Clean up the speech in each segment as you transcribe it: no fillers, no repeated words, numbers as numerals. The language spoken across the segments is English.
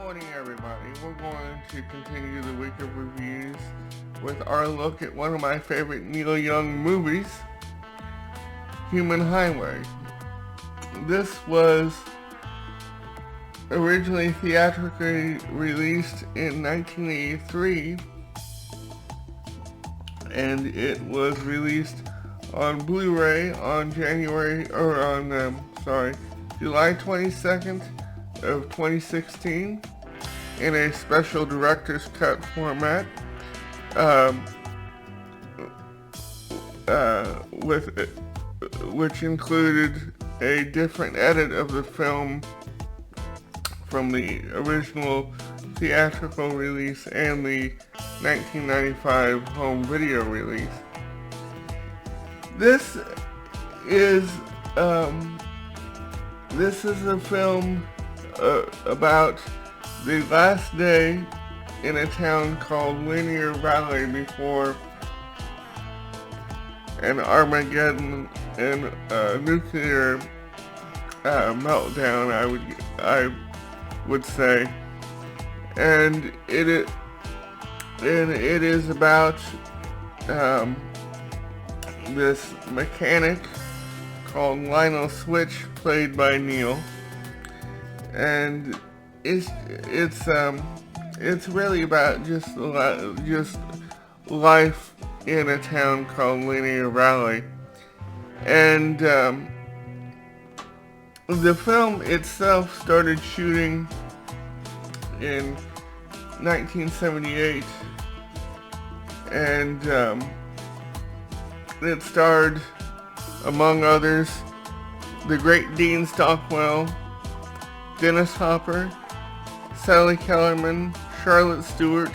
morning, everybody. We're going to continue the week of reviews with our look at one of my favorite Neil Young movies, Human Highway. This was originally theatrically released in 1983, and it was released on Blu-Ray on July 22nd of 2016 in a special director's cut format, which included a different edit of the film from the original theatrical release and the 1995 home video release. This is a film about the last day in a town called Linear Valley before an Armageddon and nuclear meltdown, I would say, and it is about this mechanic called Lionel Switch, played by Neil, and it's really about just life in a town called Linear Valley, and the film itself started shooting in 1978, and it starred, among others, the great Dean Stockwell, Dennis Hopper, Sally Kellerman, Charlotte Stewart,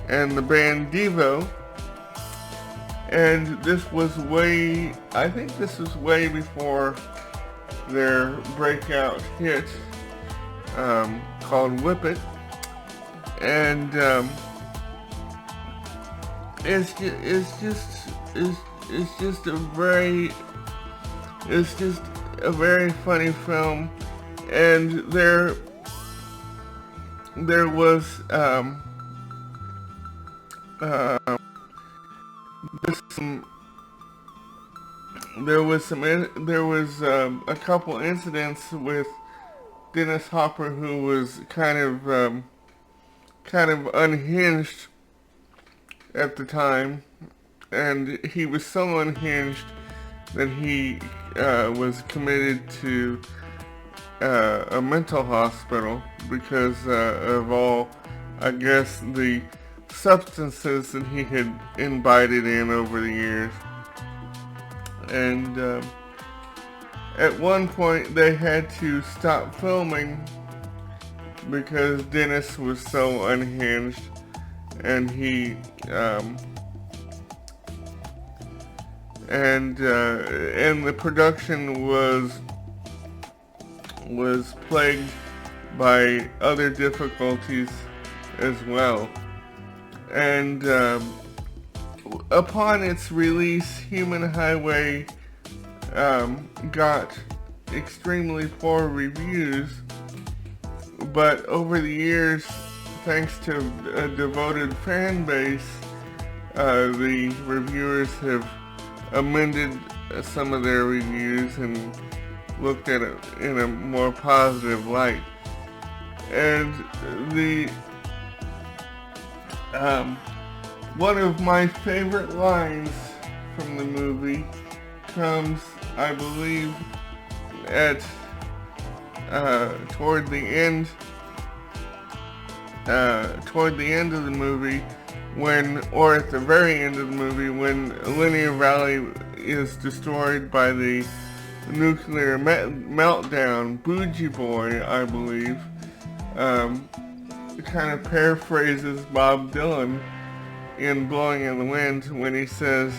and the band Devo. And this was way before their breakout hit called Whip It. And it's just a very funny film, and there was a couple incidents with Dennis Hopper, who was kind of unhinged at the time, and he was so unhinged that he was committed to a mental hospital because of all, I guess, the substances that he had imbibed in over the years. And at one point they had to stop filming because Dennis was so unhinged, and he and the production was plagued by other difficulties as well. And upon its release, Human Highway got extremely poor reviews, but over the years, thanks to a devoted fan base, the reviewers have amended some of their reviews and looked at it in a more positive light. And one of my favorite lines from the movie comes, I believe, at toward the end of the movie, or at the very end of the movie, when Linear Valley is destroyed by the nuclear meltdown. Bougie Boy, I believe, kind of paraphrases Bob Dylan in Blowing in the Wind when he says,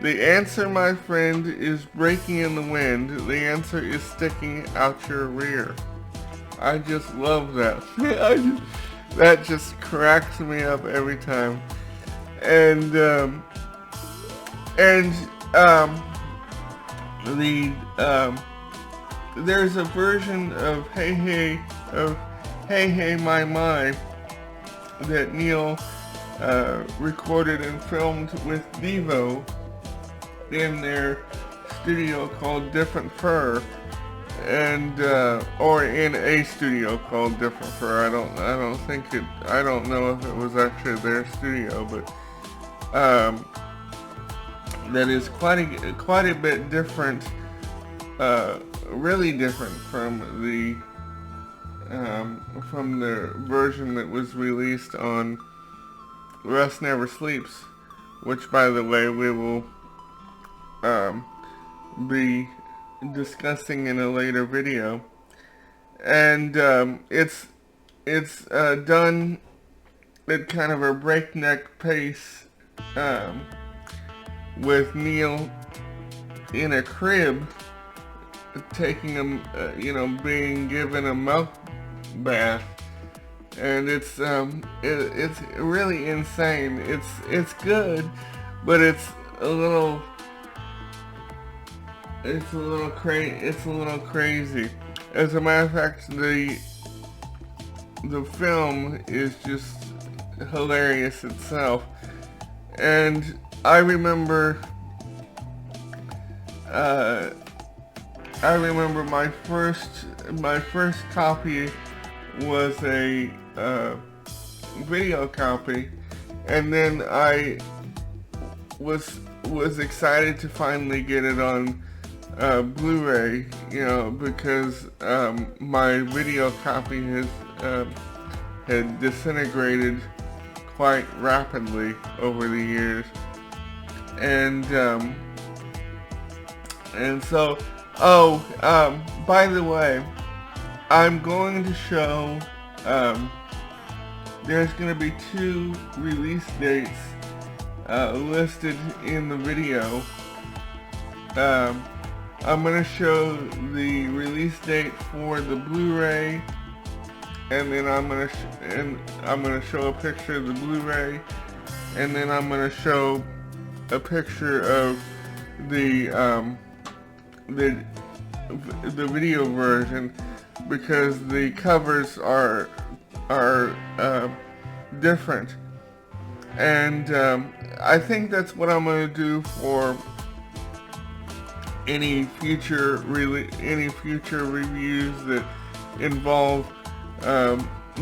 "The answer, my friend, is breaking in the wind. The answer is sticking out your rear." I just love that. That just cracks me up every time. And there's a version of Hey Hey Hey Hey My that Neil recorded and filmed with Devo in their studio called Different Fur, and or in a studio called Different Fur. I don't know if it was actually their studio, but that is quite a bit different, really different from the version that was released on Rust Never Sleeps, which, by the way, we will be discussing in a later video. And it's done at kind of a breakneck pace, with Neil in a crib taking being given a milk bath, and it's really insane. It's good, but it's a little crazy. As a matter of fact, the film is just hilarious itself. And I remember my first copy was a video copy, and then I was excited to finally get it on Blu-ray, because my video copy had disintegrated quite rapidly over the years, and so, by the way, I'm going to show, there's going to be 2 release dates listed in the video. I'm going to show the release date for the Blu-ray, and then I'm going to show a picture of the Blu-ray, and then I'm going to show a picture of the video version, because the covers are different. And I think that's what I'm going to do for any future reviews that involve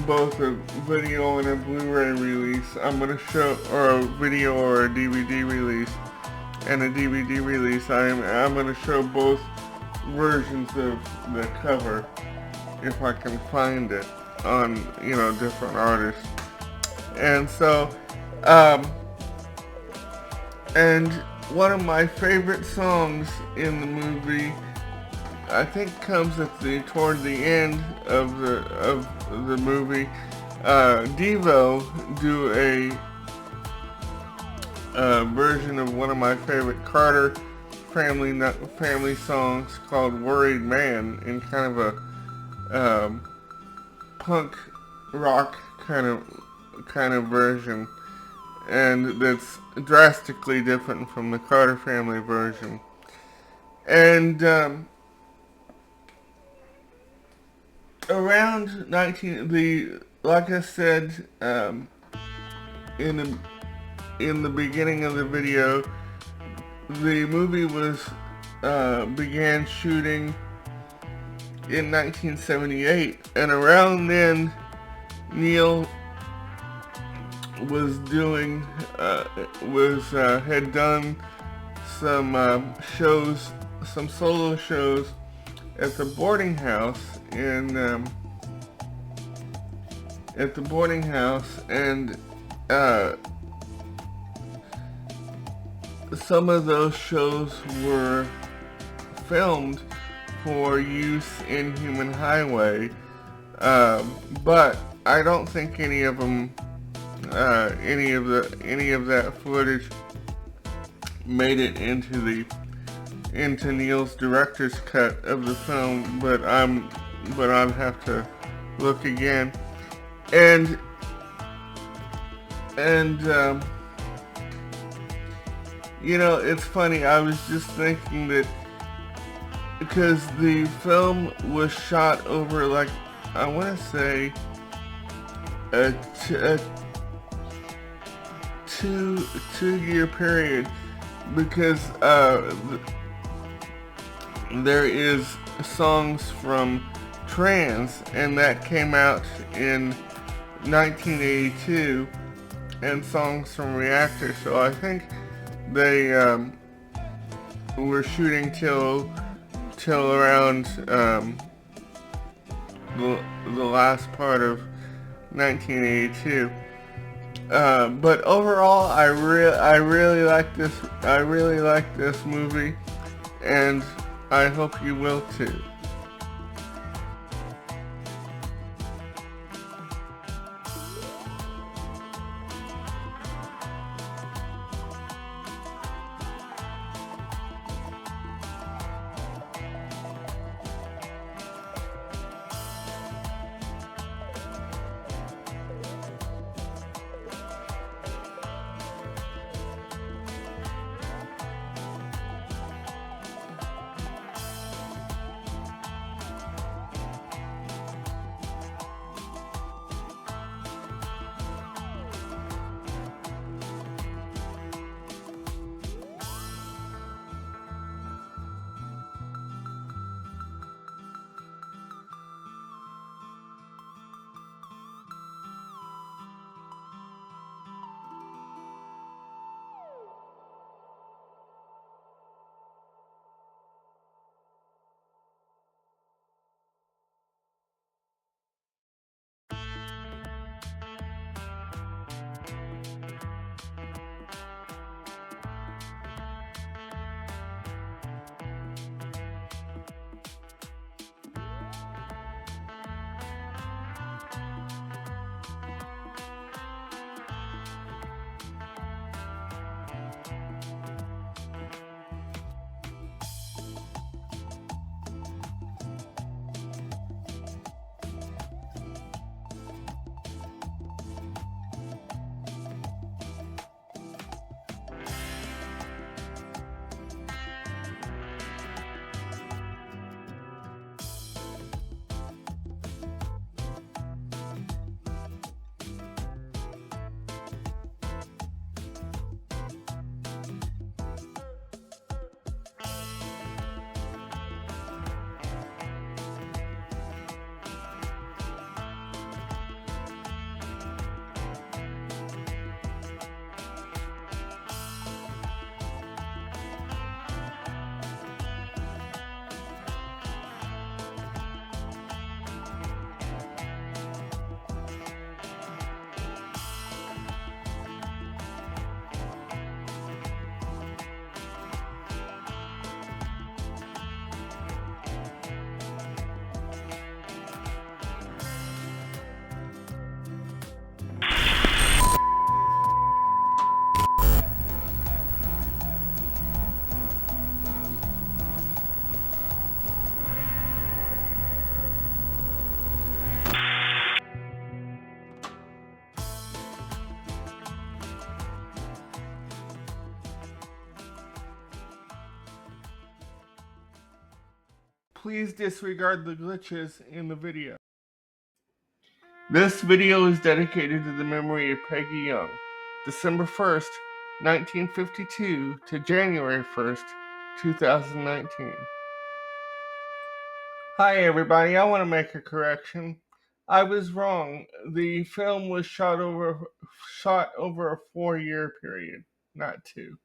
both a video and a Blu-ray release. I'm going to show, or a video or a DVD release and a DVD release. I'm going to show both versions of the cover, if I can find it, on different artists. And so and one of my favorite songs in the movie, I think, comes toward the end of the movie. Devo do a version of one of my favorite Carter family songs called "Worried Man," in kind of a punk rock kind of version, and that's drastically different from the Carter family version. And around like I said, in the beginning of the video, the movie began shooting in 1978, and around then Neil was had done some shows, some solo shows at the boarding house and some of those shows were filmed for use in Human Highway, but I don't think any of that footage made it into Neil's director's cut of the film. But I'd have to look again. And it's funny, I was just thinking that because the film was shot over, like, I want to say a 2 year period, because there is songs from Trans, and that came out in 1982, and songs from Reactor. So I think they were shooting till around the last part of 1982. But overall, I really like this. I really like this movie, and I hope you will too. Please disregard the glitches in the video. This video is dedicated to the memory of Peggy Young, December 1st, 1952 to January 1st, 2019. Hi everybody, I want to make a correction. I was wrong. The film was shot over a 4-year period, not 2.